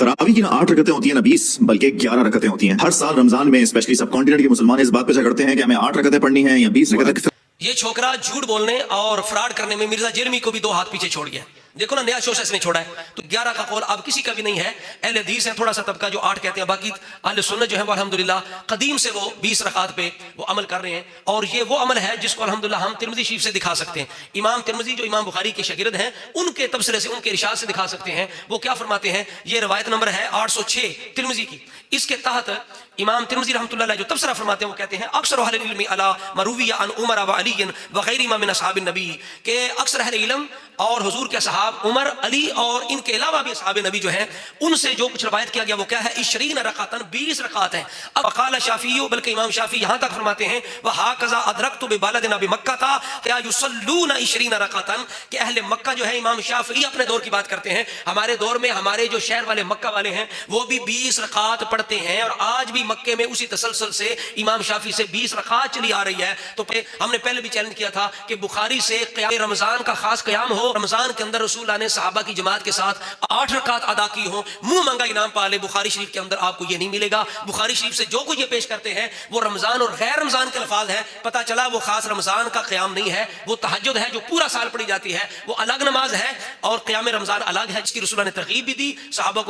तरावी की ना 8 रकतें होती हैं ना 20 बल्कि 11 रकतें होती हैं। हर साल रमजान में स्पेशली सब कॉन्टिनेंट के मुसलमान इस बात पे झगड़ते हैं कि हमें 8 रकतें पढ़नी है या 20 रकतें। ये छोकरा झूठ बोलने और फ्रॉड करने में मिर्जा जेरमी को भी 2 हाथ पीछे छोड़ गया। देखो ना, नया शोशा इसने छोड़ा है। तो 11 का कौल अब किसी का भी नहीं है। अहले हदीस है थोड़ा सा तबका जो 8 कहते हैं, बाकी अहले सुन्नत जो है वो अल्हम्दुलिल्लाह कदीम से वो 20 रकात पे वो अमल कर रहे हैं। और ये वो अमल है जिसको अल्हम्दुलिल्लाह हम तिरमिज़ी शरीफ से दिखा सकते हैं। इमाम तिरमिज़ी जो इमाम बुखारी के शागिर्द हैं, उनके तबसरे से, उनके इरशाद से दिखा सकते हैं। वो क्या फरमाते हैं, ये रवायत नंबर है 806 तिरमिज़ी की। इसके तहत इमाम तिरमिज़ी रहमतुल्लाह अलैह जो तबसरा फरमाते हैं वो कहते हैं अक्सर अहले इल्म अला मरूविया अन उमर व अली व गैरिहिमा मिन असहाबिन नबी, के अक्सर अहले इल्म और हुजूर के सहाब उमर, अली और इनके अलावा भी असहाब नबी जो हैं उनसे जो कुछ रवायत किया गया वो क्या है, 20 रकातन 20 रकात है। अब क़ाल शाफ़ी, बल्कि इमाम शाफ़ी यहाँ तक फरमाते हैं वह हाकज़ा अदरक्तु बिबालदिना बिमक्का था क्या युसल्लूना 20 रकातन, कि अहले मक्का जो है, इमाम शाफ़ी अपने दौर की बात करते हैं, हमारे दौर में हमारे जो शहर वाले मक्का वाले हैं वो भी 20 रकात पढ़ते हैं। और आज भी मक्के में उसी तसलसल से इमाम शाफ़ी से 20 रकात चली आ रही है। तो हमने पहले भी चैलेंज किया था कि बुखारी से क़याम रमज़ान का खास क़याम हो, रमज़ान के अंदर रसूल ने सहाबा की जमात के साथ 8 रकात अदा की हो, मुंह मंगा इनाम पा ले। बुखारी शरीफ के अंदर आपको ये नहीं मिलेगा। बुखारी शरीफ से जो कुछ ये पेश करते हैं वो रमज़ान और गैर रमज़ान के अल्फाज है। पता चला वो खास रमज़ान का क़याम नहीं है, वो तहज्जुद है जो पूरा साल पढ़ी जाती है, वो अलग नमाज है और क़याम रमज़ान अलग है, जिसकी रसूल ने तरगीब भी दी, सहाबा को